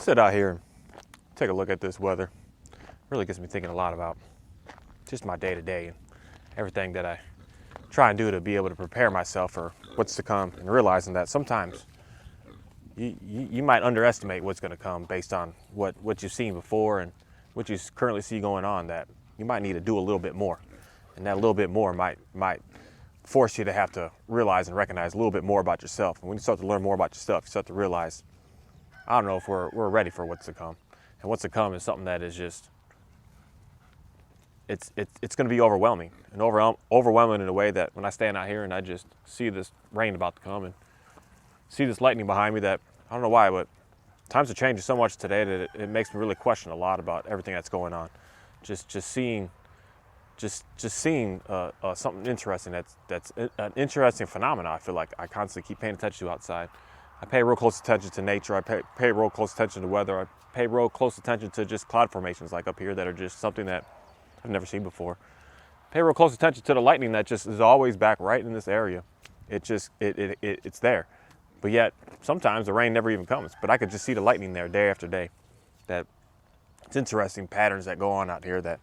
Sit out here and take a look at this weather. Really gets me thinking a lot about just my day to day and everything that I try and do to be able to prepare myself for what's to come, and realizing that sometimes you might underestimate what's going to come based on what you've seen before and what you currently see going on, that you might need to do a little bit more. And that little bit more might force you to have to realize and recognize a little bit more about yourself. And when you start to learn more about yourself, you start to realize, I don't know if we're ready for what's to come. And what's to come is something that is just, it's going to be overwhelming, and overwhelming in a way that when I stand out here and I just see this rain about to come and see this lightning behind me, that I don't know why, but times are changing so much today that it makes me really question a lot about everything that's going on. Just seeing something interesting that's an interesting phenomenon. I feel like I constantly keep paying attention to outside. I pay real close attention to nature. I pay real close attention to weather. I pay real close attention to just cloud formations like up here that are just something that I've never seen before. Pay real close attention to the lightning that just is always back right in this area. It's there. But yet sometimes the rain never even comes. But I could just see the lightning there day after day. That it's interesting patterns that go on out here that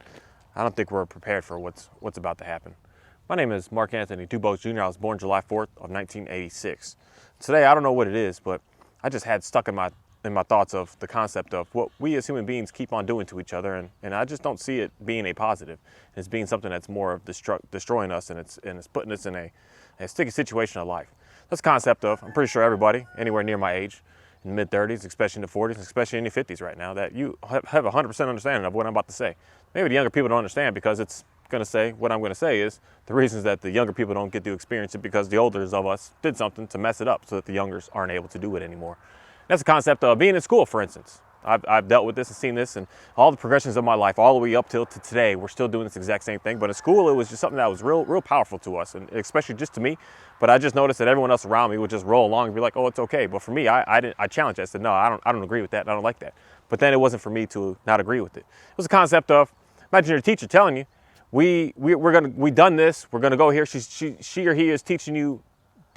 I don't think we're prepared for what's about to happen. My name is Mark Anthony Dubose Jr. I was born July 4th of 1986. Today, I don't know what it is, but I just had stuck in my thoughts of the concept of what we as human beings keep on doing to each other, and I just don't see it being a positive. It's being something that's more of destroying us, and it's putting us in a sticky situation of life. That's the concept of, I'm pretty sure everybody anywhere near my age, in the mid-30s, especially in the 40s, especially in the 50s right now, that you have 100% understanding of what I'm about to say. Maybe the younger people don't understand because it's going to say, what I'm going to say is the reasons that the younger people don't get to experience it because the olders of us did something to mess it up so that the youngers aren't able to do it anymore. That's the concept of being in school, for instance. I've dealt with this and seen this, and all the progressions of my life, all the way up till to today, we're still doing this exact same thing. But in school, it was just something that was real powerful to us, and especially just to me. But I just noticed that everyone else around me would just roll along and be like, "Oh, it's okay." But for me, I challenged it. I said, "No, I don't agree with that. I don't like that." But then it wasn't for me to not agree with it. It was a concept of, imagine your teacher telling you, "We done this. We're gonna go here." She or he is teaching you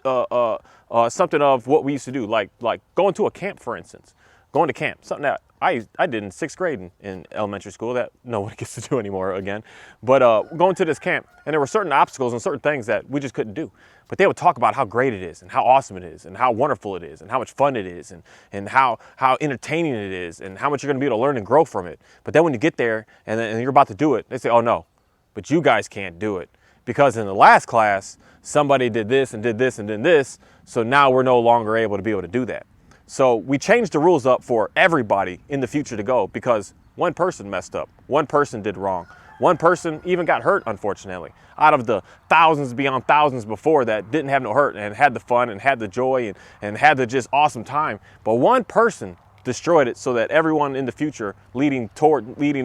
something of what we used to do, like going to a camp, for instance. Going to camp, something that I did in 6th grade in elementary school that no one gets to do anymore again. But going to this camp, and there were certain obstacles and certain things that we just couldn't do. But they would talk about how great it is and how awesome it is and how wonderful it is and how much fun it is and how entertaining it is and how much you're going to be able to learn and grow from it. But then when you get there and you're about to do it, they say, "Oh no, but you guys can't do it. Because in the last class, somebody did this and did this and did this, so now we're no longer able to be able to do that." So we changed the rules up for everybody in the future to go because one person messed up, one person did wrong, one person even got hurt, unfortunately. Out of the thousands beyond thousands before that didn't have no hurt and had the fun and had the joy and had the just awesome time. But one person destroyed it so that everyone in the future leading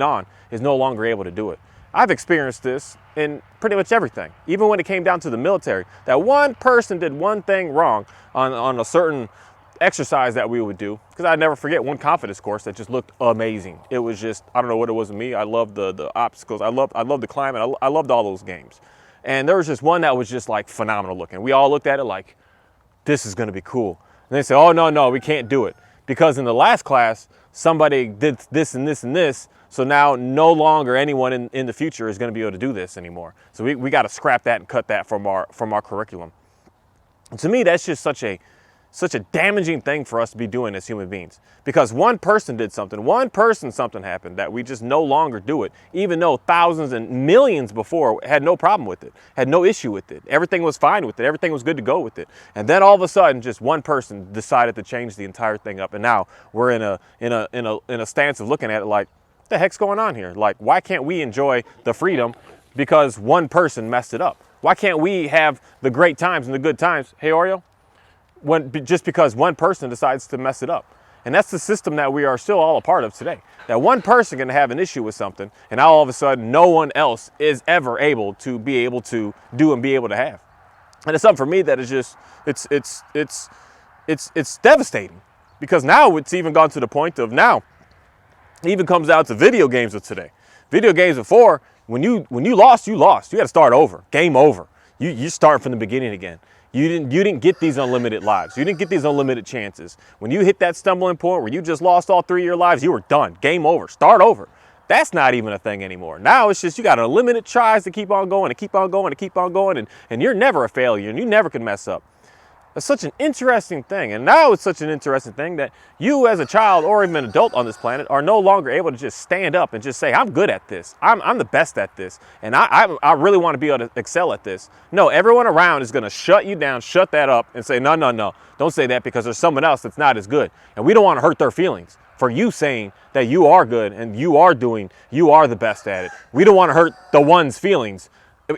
on is no longer able to do it. I've experienced this in pretty much everything, even when it came down to the military, that one person did one thing wrong on a certain exercise that we would do, because I'd never forget one confidence course that just looked amazing. It was just, I don't know what it was in me. I loved the obstacles. I loved the climbing. I loved all those games. And there was just one that was just like phenomenal looking. We all looked at it like, this is going to be cool. And they say, "Oh, no, we can't do it. Because in the last class, somebody did this and this and this. So now no longer anyone in the future is going to be able to do this anymore. So we got to scrap that and cut that from our curriculum." And to me, that's just such a damaging thing for us to be doing as human beings, because one person did something, something happened that we just no longer do it, even though thousands and millions before had no problem with it, had no issue with it. Everything was fine with it. Everything was good to go with it. And then all of a sudden, just one person decided to change the entire thing up. And now we're in a stance of looking at it like, what the heck's going on here? Like, why can't we enjoy the freedom because one person messed it up? Why can't we have the great times and the good times? Hey, Oreo? Just because one person decides to mess it up. And that's the system that we are still all a part of today. That one person can have an issue with something, and now all of a sudden no one else is ever able to do and be able to have. And it's something for me that is just, it's devastating, because now it's even gone to the point of, now it even comes out to video games of today. Video games before, when you lost, you lost. You got to start over. Game over. You start from the beginning again. You didn't get these unlimited lives. You didn't get these unlimited chances. When you hit that stumbling point where you just lost all 3 of your lives, you were done. Game over. Start over. That's not even a thing anymore. Now it's just you got unlimited tries to keep on going and keep on going and keep on going, and you're never a failure and you never can mess up. It's such an interesting thing. And now it's such an interesting thing that you as a child or even an adult on this planet are no longer able to just stand up and just say, I'm good at this. I'm the best at this. And I really want to be able to excel at this. No, everyone around is going to shut you down, shut that up and say, no, no, no, don't say that because there's someone else that's not as good. And we don't want to hurt their feelings for you saying that you are good and you are the best at it. We don't want to hurt the one's feelings,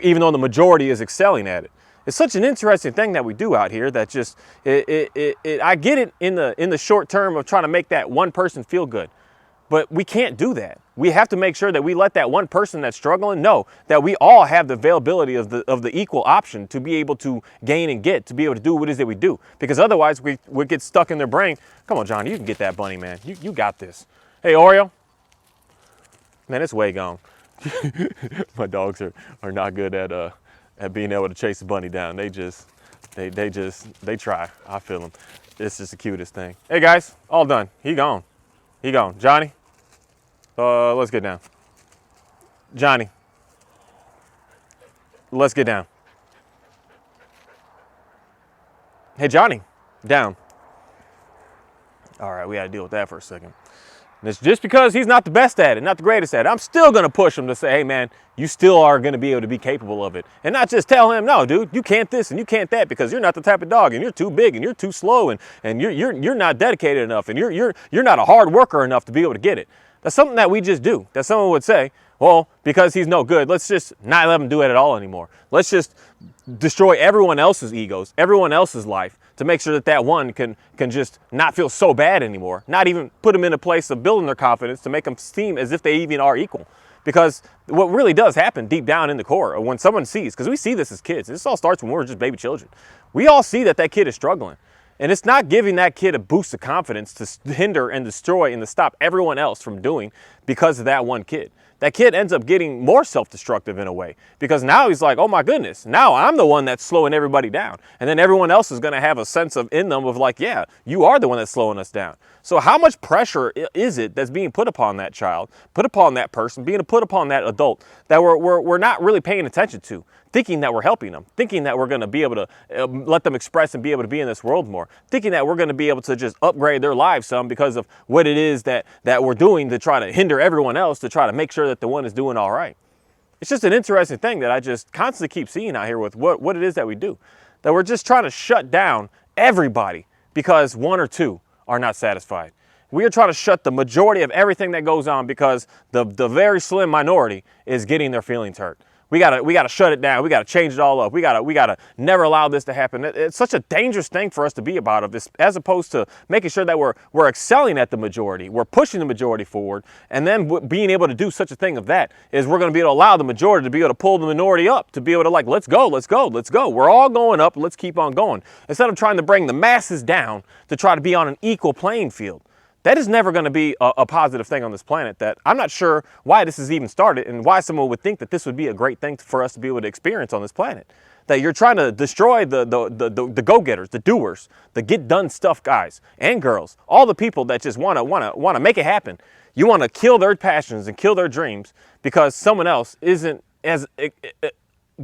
even though the majority is excelling at it. It's such an interesting thing that we do out here that just, I get it in the short term of trying to make that one person feel good, but we can't do that. We have to make sure that we let that one person that's struggling know that we all have the availability of the equal option to be able to gain and get, to be able to do what it is that we do. Because otherwise we get stuck in their brain. Come on, Johnny, you can get that bunny, man. You got this. Hey, Oreo. Man, it's way gone. My dogs are not good at being able to chase the bunny down. They try. I feel them. It's just the cutest thing. Hey guys, all done. He gone. Johnny, let's get down. Johnny, let's get down. Hey Johnny, down. All right, we had to deal with that for a second. And it's just because he's not the best at it, not the greatest at it. I'm still going to push him to say, hey, man, you still are going to be able to be capable of it. And not just tell him, no, dude, you can't this and you can't that because you're not the type of dog and you're too big and you're too slow and you're not dedicated enough and you're not a hard worker enough to be able to get it. That's something that we just do. That someone would say, well, because he's no good, let's just not let him do it at all anymore. Let's just destroy everyone else's egos, everyone else's life, to make sure that that one can just not feel so bad anymore. Not even put them in a place of building their confidence to make them seem as if they even are equal. Because what really does happen deep down in the core, when someone sees, because we see this as kids, this all starts when we're just baby children. We all see that kid is struggling. And it's not giving that kid a boost of confidence to hinder and destroy and to stop everyone else from doing because of that one kid. That kid ends up getting more self-destructive in a way because now he's like, oh my goodness, now I'm the one that's slowing everybody down. And then everyone else is going to have a sense of in them of like, yeah, you are the one that's slowing us down. So how much pressure is it that's being put upon that child, put upon that person, being put upon that adult that we're not really paying attention to, thinking that we're helping them, thinking that we're going to be able to let them express and be able to be in this world more, thinking that we're going to be able to just upgrade their lives some because of what it is that we're doing to try to hinder everyone else, to try to make sure that the one is doing all right. It's just an interesting thing that I just constantly keep seeing out here with what it is that we do, that we're just trying to shut down everybody because one or two are not satisfied. We are trying to shut the majority of everything that goes on because the very slim minority is getting their feelings hurt. We gotta shut it down. We gotta change it all up. We gotta never allow this to happen. It's such a dangerous thing for us to be about of this, as opposed to making sure that we're excelling at the majority. We're pushing the majority forward, and then being able to do such a thing of that is we're gonna be able to allow the majority to be able to pull the minority up, to be able to like, let's go. We're all going up. Let's keep on going. Instead of trying to bring the masses down to try to be on an equal playing field. That is never going to be a positive thing on this planet. That I'm not sure why this has even started and why someone would think that this would be a great thing for us to be able to experience on this planet. That you're trying to destroy the go-getters, the doers, the get-done stuff guys and girls, all the people that just want to make it happen. You want to kill their passions and kill their dreams because someone else isn't as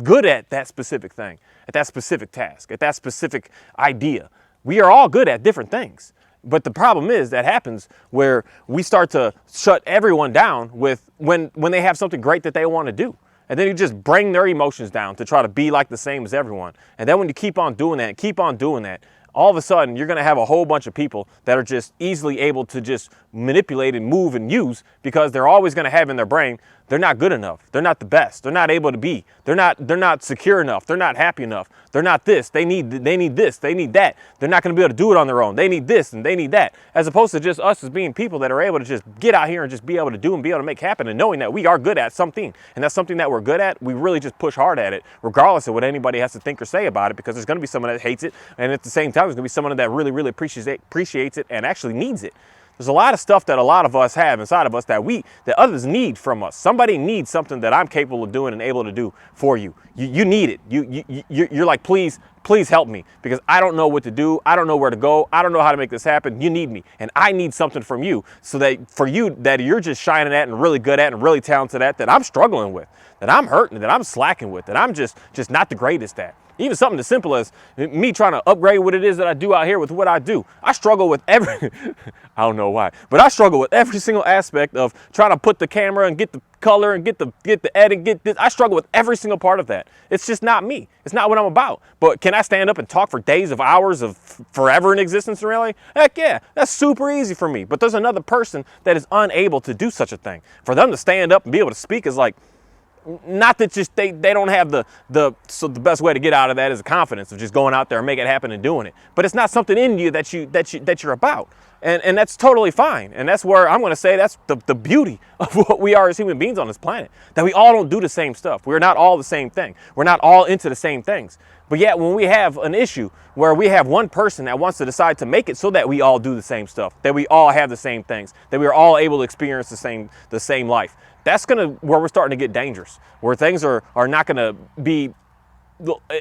good at that specific thing, at that specific task, at that specific idea. We are all good at different things. But the problem is that happens where we start to shut everyone down with when they have something great that they want to do. And then you just bring their emotions down to try to be like the same as everyone. And then when you keep on doing that, all of a sudden you're going to have a whole bunch of people that are just easily able to just manipulate and move and use because they're always going to have in their brain, they're not good enough. They're not the best. They're not able to be. They're not secure enough. They're not happy enough. They're not this. They need this. They need that. They're not going to be able to do it on their own. They need this and they need that. As opposed to just us as being people that are able to just get out here and just be able to do and be able to make happen, and knowing that we are good at something. And that's something that we're good at. We really just push hard at it, regardless of what anybody has to think or say about it, because there's going to be someone that hates it. And at the same time, there's going to be someone that really, really appreciates it and actually needs it. There's a lot of stuff that a lot of us have inside of us that others need from us. Somebody needs something that I'm capable of doing and able to do for you. You need it. You're like, please help me, because I don't know what to do. I don't know where to go. I don't know how to make this happen. You need me, and I need something from you, so that for you that you're just shining at and really good at and really talented at, that I'm struggling with, that I'm hurting, that I'm slacking with, that I'm just not the greatest at. Even something as simple as me trying to upgrade what it is that I do out here with what I do. I struggle with every, I don't know why, but I struggle with every single aspect of trying to put the camera and get the color and get the edit, get this. I struggle with every single part of that. It's just not me. It's not what I'm about. But can I stand up and talk for days of hours of forever in existence in reality? Heck yeah, that's super easy for me. But there's another person that is unable to do such a thing. For them to stand up and be able to speak is like, not that just they don't have so the best way to get out of that is the confidence of just going out there and make it happen and doing it. But it's not something in you that you're about. And that's totally fine. And that's where I'm going to say that's the beauty of what we are as human beings on this planet, that we all don't do the same stuff. We're not all the same thing. We're not all into the same things. But yet when we have an issue where we have one person that wants to decide to make it so that we all do the same stuff, that we all have the same things, that we are all able to experience the same life, that's where we're starting to get dangerous, where things are not going to be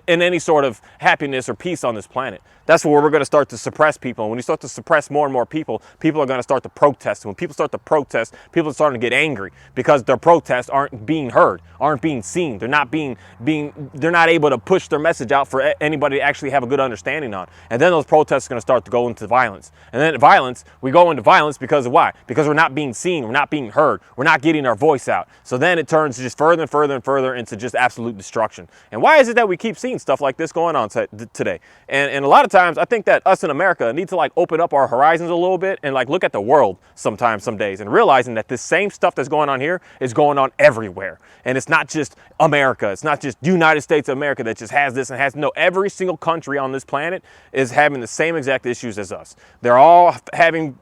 in any sort of happiness or peace on this planet. That's where we're going to start to suppress people. And when you start to suppress more and more people, people are going to start to protest. And when people start to protest, people are starting to get angry because their protests aren't being heard, aren't being seen. They're not they're not able to push their message out for anybody to actually have a good understanding on. And then those protests are going to start to go into violence. And then we go into violence because of why? Because we're not being seen, we're not being heard, we're not getting our voice out. So then it turns just further and further and further into just absolute destruction. And why is it that we keep seeing stuff like this going on today? And a lot of times I think that us in America need to like open up our horizons a little bit and like look at the world some days, and realizing that this same stuff that's going on here is going on everywhere. And it's not just America. It's not just United States of America that just has this and has no, every single country on this planet is having the same exact issues as us. They're all having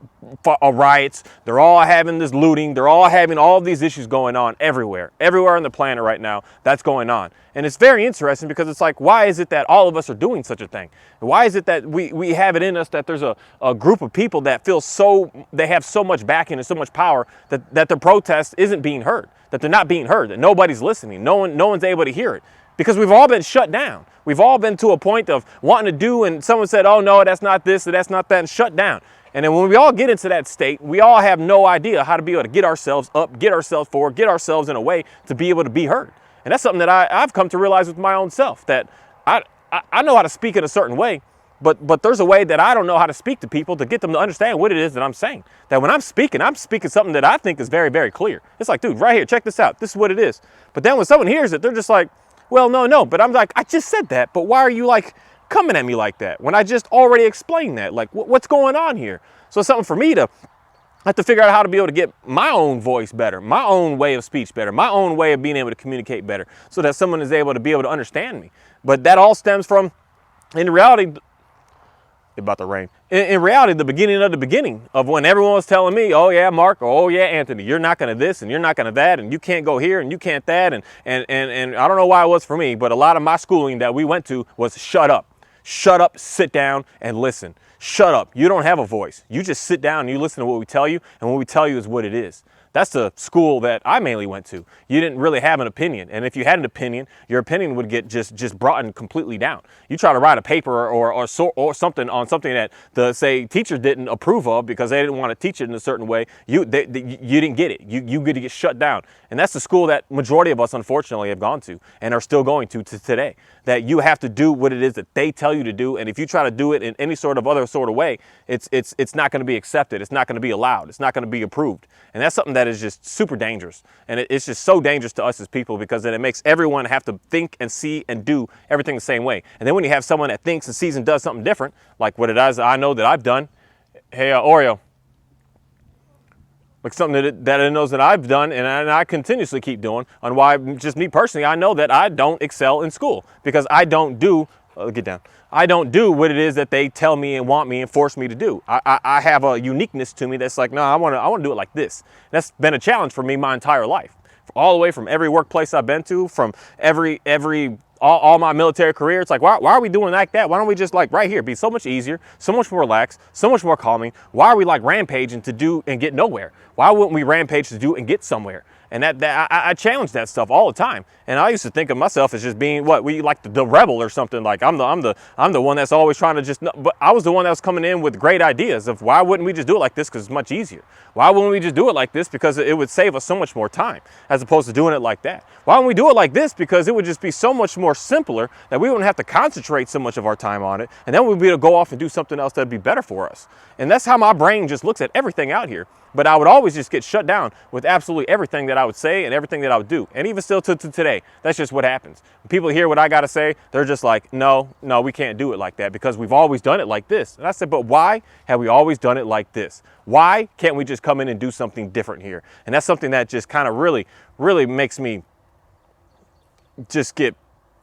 riots. They're all having this looting. They're all having all of these issues going on everywhere on the planet right now. That's going on. And it's very interesting because it's like, why is it that all of us are doing such a thing? Why is it that we have it in us that there's a group of people that feel they have so much backing and so much power that their protest isn't being heard, that they're not being heard, that nobody's listening, no one's able to hear it? Because we've all been shut down. We've all been to a point of wanting to do, and someone said, oh no, that's not this, or that's not that, and shut down. And then when we all get into that state, we all have no idea how to be able to get ourselves up, get ourselves forward, get ourselves in a way to be able to be heard. And that's something that I've come to realize with my own self, that I know how to speak in a certain way, but there's a way that I don't know how to speak to people to get them to understand what it is that I'm saying. That when I'm speaking something that I think is very, very clear. It's like, dude, right here, check this out. This is what it is. But then when someone hears it, they're just like, well, no. But I'm like, I just said that, but why are you like coming at me like that when I just already explained that? Like, what's going on here? So it's something for me to have to figure out how to be able to get my own voice better, my own way of speech better, my own way of being able to communicate better, so that someone is able to understand me. But that all stems from, in reality, about to rain. In reality, the beginning of when everyone was telling me, oh yeah, Mark, or oh yeah, Anthony, you're not gonna this and you're not gonna that, and you can't go here and you can't that, and I don't know why it was for me, but a lot of my schooling that we went to was shut up, sit down and listen. Shut up. You don't have a voice. You just sit down and you listen to what we tell you, and what we tell you is what it is. That's the school that I mainly went to. You didn't really have an opinion. And if you had an opinion, your opinion would get just brought completely down. You try to write a paper or something on something that the, say, teacher didn't approve of because they didn't want to teach it in a certain way, you didn't get it. You get to get shut down. And that's the school that majority of us, unfortunately, have gone to and are still going to today. That you have to do what it is that they tell you to do. And if you try to do it in any sort of other sort of way, it's not going to be accepted. It's not going to be allowed. It's not going to be approved. And that's something that is just super dangerous. And it's just so dangerous to us as people, because then it makes everyone have to think and see and do everything the same way. And then when you have someone that thinks and sees and does something different, like what it is I know that I've done, hey, Oreo, like something that it knows that I've done and I continuously keep doing, on why, just me personally, I know that I don't excel in school because I don't do, get down, I don't do what it is that they tell me and want me and force me to do. I have a uniqueness to me that's like, no, I want to do it like this. That's been a challenge for me my entire life. All the way from every workplace I've been to, from every all my military career. It's like, why are we doing like that? Why don't we just like right here be so much easier, so much more relaxed, so much more calming? Why are we like rampaging to do and get nowhere? Why wouldn't we rampage to do and get somewhere? And I challenge that stuff all the time. And I used to think of myself as just being like the rebel or something. Like I'm the one that's always trying to just. But I was the one that was coming in with great ideas of why wouldn't we just do it like this because it's much easier. Why wouldn't we just do it like this because it would save us so much more time as opposed to doing it like that? Why wouldn't we do it like this because it would just be so much more simpler that we wouldn't have to concentrate so much of our time on it, and then we'd be able to go off and do something else that'd be better for us. And that's how my brain just looks at everything out here. But I would always just get shut down with absolutely everything that I would say and everything that I would do. And even still to today, that's just what happens. When people hear what I got to say, they're just like, no, we can't do it like that because we've always done it like this. And I said, but why have we always done it like this? Why can't we just come in and do something different here? And that's something that just kind of really, really makes me just get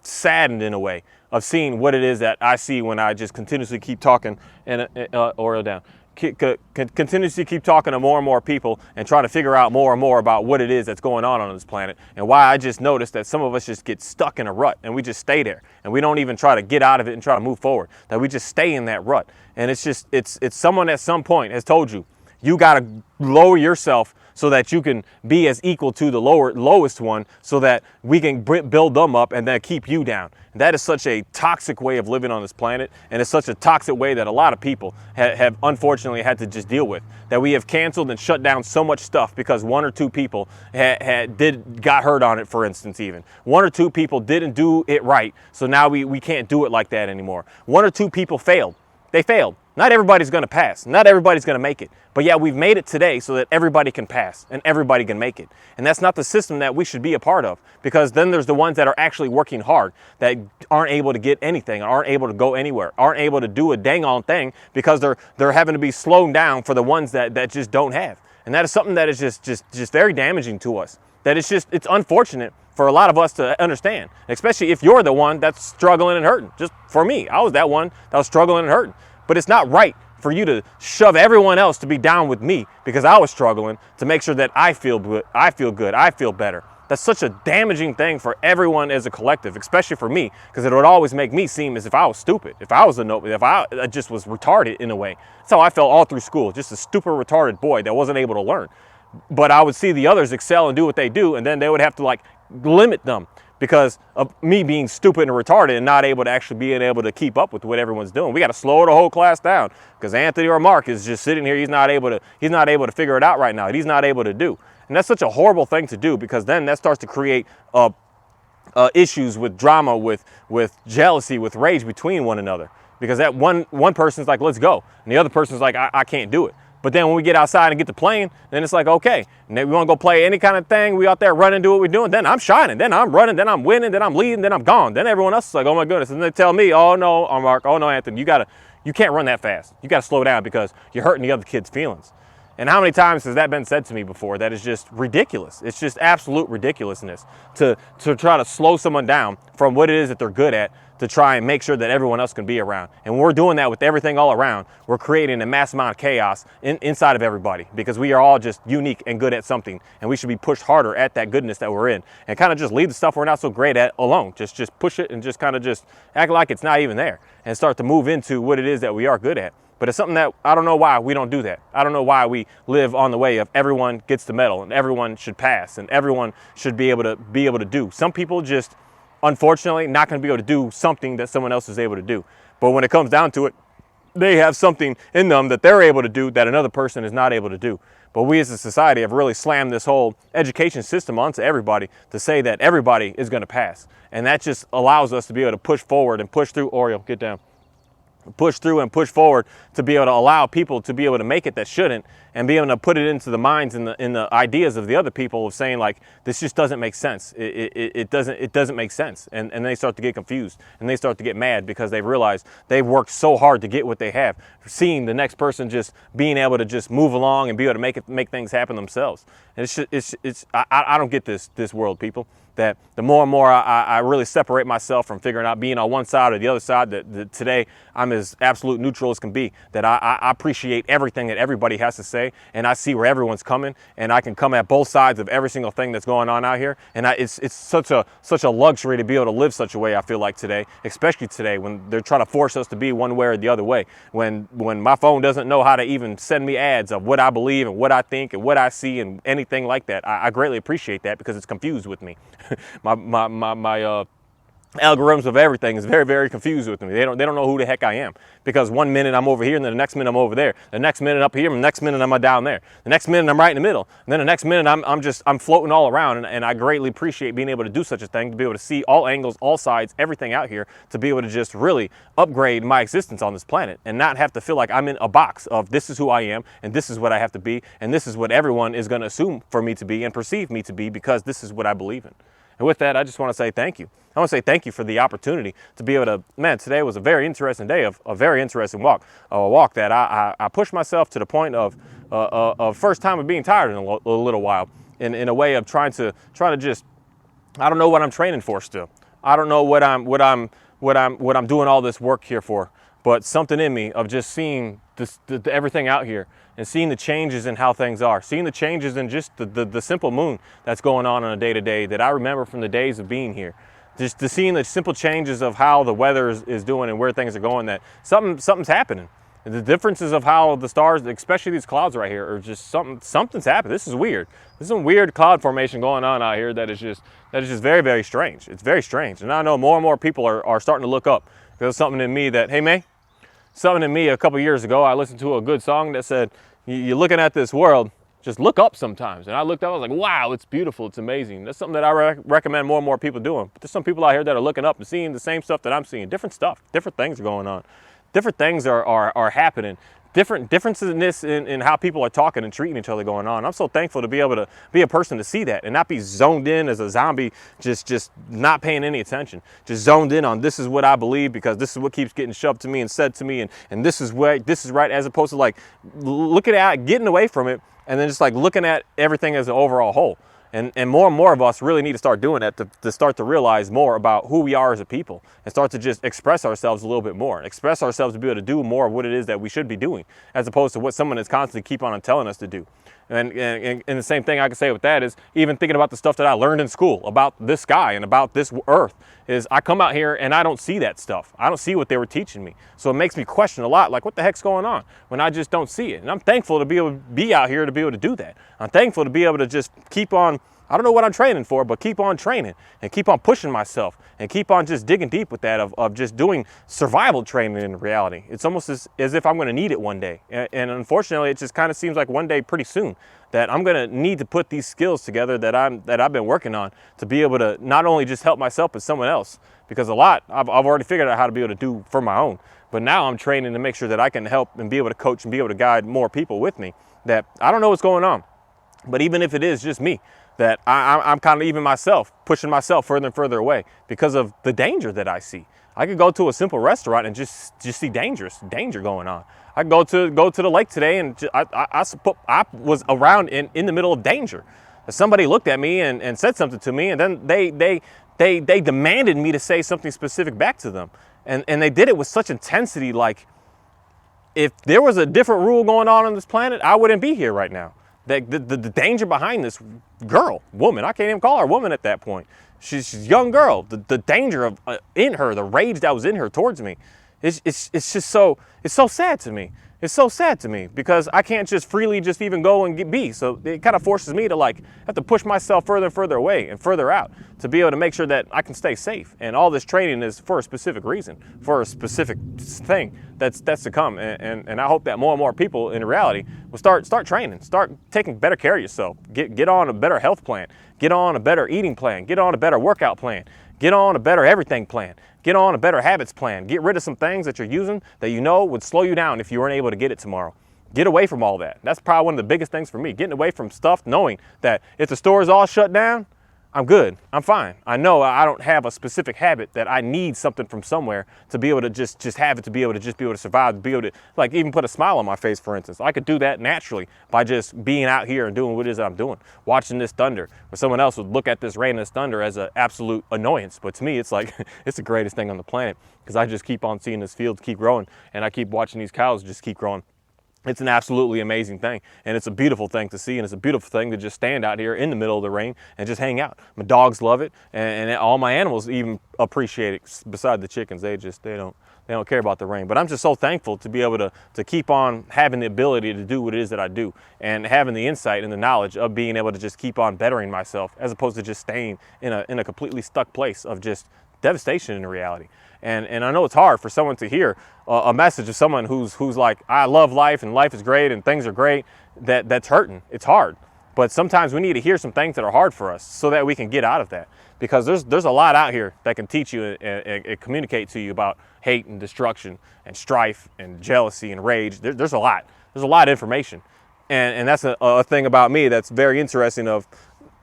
saddened in a way of seeing what it is that I see when I just continuously keep talking and Oreo down. Continuously keep talking to more and more people and trying to figure out more and more about what it is that's going on this planet, and why I just noticed that some of us just get stuck in a rut and we just stay there and we don't even try to get out of it and try to move forward, that we just stay in that rut. And it's just it's someone at some point has told you got to lower yourself so that you can be as equal to the lowest one, so that we can build them up and then keep you down. And that is such a toxic way of living on this planet, and it's such a toxic way that a lot of people have unfortunately had to just deal with. That we have canceled and shut down so much stuff because one or two people got hurt on it, for instance. Even one or two people didn't do it right, so now we can't do it like that anymore. One or two people failed. They failed. Not everybody's going to pass. Not everybody's going to make it. But yeah, we've made it today so that everybody can pass and everybody can make it. And that's not the system that we should be a part of, because then there's the ones that are actually working hard that aren't able to get anything, aren't able to go anywhere, aren't able to do a dang on thing because they're having to be slowed down for the ones that just don't have. And that is something that is just very damaging to us. That it's unfortunate for a lot of us to understand, especially if you're the one that's struggling and hurting. Just for me, I was that one that was struggling and hurting. But it's not right for you to shove everyone else to be down with me because I was struggling to make sure that I feel good, I feel better. That's such a damaging thing for everyone as a collective, especially for me, because it would always make me seem as if I was stupid, if I just was retarded in a way. That's how I felt all through school, just a stupid, retarded boy that wasn't able to learn. But I would see the others excel and do what they do, and then they would have to like limit them because of me being stupid and retarded and not able to actually being able to keep up with what everyone's doing. We got to slow the whole class down because Anthony or Mark is just sitting here. He's not able to figure it out right now. He's not able to do. And that's such a horrible thing to do, because then that starts to create issues with drama, with jealousy, with rage between one another. Because that one person's like, let's go. And the other person's like, I can't do it. But then when we get outside and get to playing, then it's like, okay, and then we want to go play any kind of thing. We out there running, do what we're doing. Then I'm shining. Then I'm running. Then I'm winning. Then I'm leading. Then I'm gone. Then everyone else is like, oh my goodness. And they tell me, oh no, Mark. Oh no, Anthony, you can't run that fast. You got to slow down because you're hurting the other kid's feelings. And how many times has that been said to me before? That is just ridiculous. It's just absolute ridiculousness to try to slow someone down from what it is that they're good at, to try and make sure that everyone else can be around. And when we're doing that with everything all around, we're creating a mass amount of chaos inside of everybody, because we are all just unique and good at something, and we should be pushed harder at that goodness that we're in, and kind of just leave the stuff we're not so great at alone. Just push it and just kind of just act like it's not even there, and start to move into what it is that we are good at. But it's something that I don't know why we don't do that. I don't know why we live on the way of everyone gets the medal and everyone should pass and everyone should be able to do. Some people just, unfortunately, not going to be able to do something that someone else is able to do. But when it comes down to it, they have something in them that they're able to do that another person is not able to do. But we as a society have really slammed this whole education system onto everybody to say that everybody is going to pass. And that just allows us to be able to push forward and push through. Oreo, get down. Push through and push forward to be able to allow people to be able to make it that shouldn't, and be able to put it into the minds and the ideas of the other people of saying like, this just doesn't make sense. It doesn't make sense. And they start to get confused and they start to get mad because they realize they've worked so hard to get what they have, seeing the next person just being able to just move along and be able to make things happen themselves. And I don't get this world, people. That the more and more I really separate myself from figuring out being on one side or the other side, that today I'm as absolute neutral as can be, that I appreciate everything that everybody has to say say, and I see where everyone's coming, and I can come at both sides of every single thing that's going on out here. And it's such a luxury to be able to live such a way, I feel like, today, especially today when they're trying to force us to be one way or the other way. When my phone doesn't know how to even send me ads of what I believe and what I think and what I see and anything like that. I greatly appreciate that because it's confused with me. my algorithms of everything is very, very confused with me. They don't know who the heck I am, because one minute I'm over here and then the next minute I'm over there. The next minute up here, and the next minute I'm down there. The next minute I'm right in the middle. And then the next minute I'm floating all around, and I greatly appreciate being able to do such a thing, to be able to see all angles, all sides, everything out here, to be able to just really upgrade my existence on this planet and not have to feel like I'm in a box of this is who I am and this is what I have to be and this is what everyone is going to assume for me to be and perceive me to be because this is what I believe in. And with that, I just want to say thank you. I want to say thank you for the opportunity to be able to, man, today was a very interesting day of a very interesting walk. A walk that I pushed myself to the point of first time of being tired in a little while, in a way of trying to just, I don't know what I'm training for still. I don't know what I'm doing all this work here for, but something in me of just seeing everything out here and seeing the changes in how things are, seeing the changes in just the simple moon that's going on a day-to-day that I remember from the days of being here. Just to seeing the simple changes of how the weather is doing and where things are going, that something's happening. The differences of how the stars, especially these clouds right here, are just something's happening. This is weird. There's some weird cloud formation going on out here that is just very, very strange. It's very strange. And I know more and more people are starting to look up. There's something in me that, hey, May, something in me a couple years ago, I listened to a good song that said, you're looking at this world, just look up sometimes. And I looked up, I was like, wow, it's beautiful, it's amazing. That's something that I recommend more and more people doing. But there's some people out here that are looking up and seeing the same stuff that I'm seeing. Different stuff, different things are going on. Different things are happening. Differences in how people are talking and treating each other going on. I'm so thankful to be able to be a person to see that and not be zoned in as a zombie, just not paying any attention. Just zoned in on this is what I believe because this is what keeps getting shoved to me and said to me, and this is right, as opposed to like looking at getting away from it and then just like looking at everything as an overall whole. And more of us really need to start doing that to start to realize more about who we are as a people and start to just express ourselves a little bit more, express ourselves to be able to do more of what it is that we should be doing, as opposed to what someone is constantly keep on telling us to do. And the same thing I can say with that is even thinking about the stuff that I learned in school about this sky and about this earth is I come out here and I don't see that stuff. I don't see what they were teaching me. So it makes me question a lot, like what the heck's going on when I just don't see it. And I'm thankful to be able to be out here to be able to do that. I'm thankful to be able to just keep on, I don't know what I'm training for, but keep on training and keep on pushing myself and keep on just digging deep with that of just doing survival training in reality. It's almost as if I'm going to need it one day. And unfortunately, it just kind of seems like one day pretty soon that I'm going to need to put these skills together that I've been working on to be able to not only just help myself, but someone else. Because a lot I've already figured out how to be able to do for my own. But now I'm training to make sure that I can help and be able to coach and be able to guide more people with me that I don't know what's going on. But even if it is just me, that I'm kind of even myself, pushing myself further and further away because of the danger that I see. I could go to a simple restaurant and just see danger going on. I go to the lake today and I was around in the middle of danger. Somebody looked at me and said something to me, and then they demanded me to say something specific back to them. And they did it with such intensity, like if there was a different rule going on this planet, I wouldn't be here right now. The danger behind this woman, I can't even call her a woman at that point. She's a young girl. The danger of in her, the rage that was in her towards me, it's just so sad to me. It's so sad to me because I can't just freely just even go and be. So it kind of forces me to like have to push myself further and further away and further out to be able to make sure that I can stay safe. And all this training is for a specific reason, for a specific thing that's to come. And I hope that more and more people in reality will start training, start taking better care of yourself, get on a better health plan, get on a better eating plan, get on a better workout plan, get on a better everything plan. Get on a better habits plan. Get rid of some things that you're using that you know would slow you down if you weren't able to get it tomorrow. Get away from all that. That's probably one of the biggest things for me, getting away from stuff, knowing that if the store is all shut down, I'm good, I'm fine. I know I don't have a specific habit that I need something from somewhere to be able to just have it, to be able to survive, to be able to like even put a smile on my face, for instance. I could do that naturally by just being out here and doing what it is that I'm doing. Watching this thunder, where someone else would look at this rain and this thunder as an absolute annoyance. But to me, it's like, it's the greatest thing on the planet because I just keep on seeing this field keep growing and I keep watching these cows just keep growing. It's an absolutely amazing thing, and it's a beautiful thing to see, and it's a beautiful thing to just stand out here in the middle of the rain and just hang out. My dogs love it, and all my animals even appreciate it. Beside the chickens, they don't care about the rain. But I'm just so thankful to be able to keep on having the ability to do what it is that I do, and having the insight and the knowledge of being able to just keep on bettering myself, as opposed to just staying in a completely stuck place of just devastation in reality. And I know it's hard for someone to hear a message of someone who's like, I love life and life is great and things are great, that's hurting. It's hard. But sometimes we need to hear some things that are hard for us so that we can get out of that. Because there's a lot out here that can teach you and communicate to you about hate and destruction and strife and jealousy and rage. There's a lot. There's a lot of information. And that's a thing about me that's very interesting. Of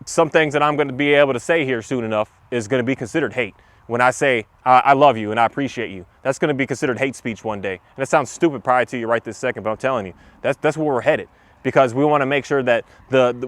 some things that I'm going to be able to say here soon enough is going to be considered hate. When I say, I love you and I appreciate you, that's going to be considered hate speech one day. And that sounds stupid probably to you right this second, but I'm telling you, that's where we're headed. Because we want to make sure that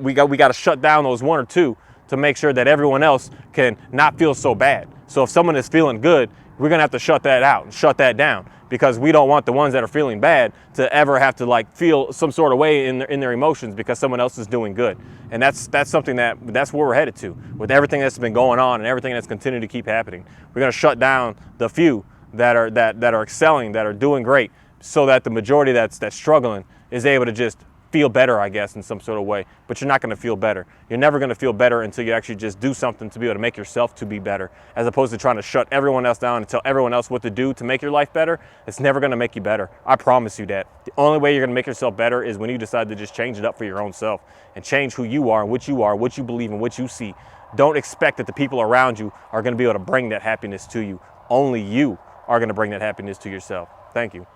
we got to shut down those one or two to make sure that everyone else can not feel so bad. So if someone is feeling good, we're going to have to shut that out and shut that down, because we don't want the ones that are feeling bad to ever have to like feel some sort of way in their emotions because someone else is doing good. And that's something that's where we're headed to with everything that's been going on and everything that's continuing to keep happening. We're going to shut down the few that are excelling, that are doing great, so that the majority that's struggling is able to just feel better, I guess, in some sort of way. But you're not going to feel better. You're never going to feel better until you actually just do something to be able to make yourself to be better, as opposed to trying to shut everyone else down and tell everyone else what to do to make your life better. It's never going to make you better. I promise you that. The only way you're going to make yourself better is when you decide to just change it up for your own self and change who you are, what you believe, and what you see. Don't expect that the people around you are going to be able to bring that happiness to you. Only you are going to bring that happiness to yourself. Thank you.